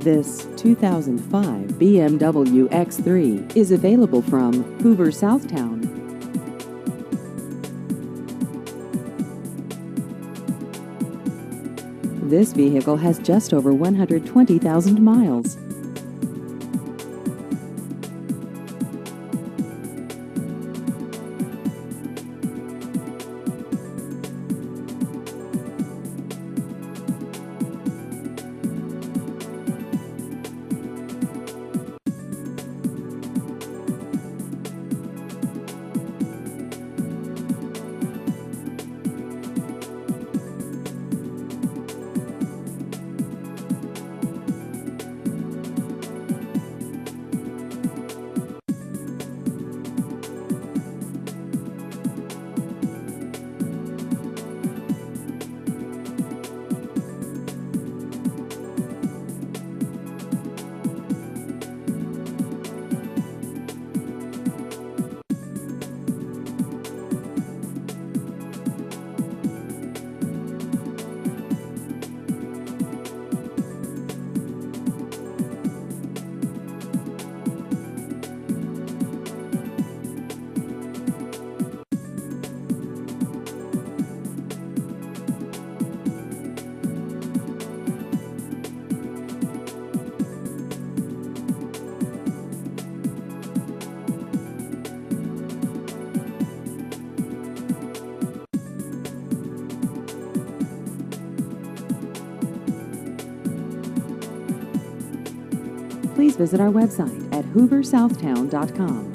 This 2005 BMW X3 is available from Hoover Southtown. This vehicle has just over 120,000 miles. Please visit our website at hooversouthtown.com.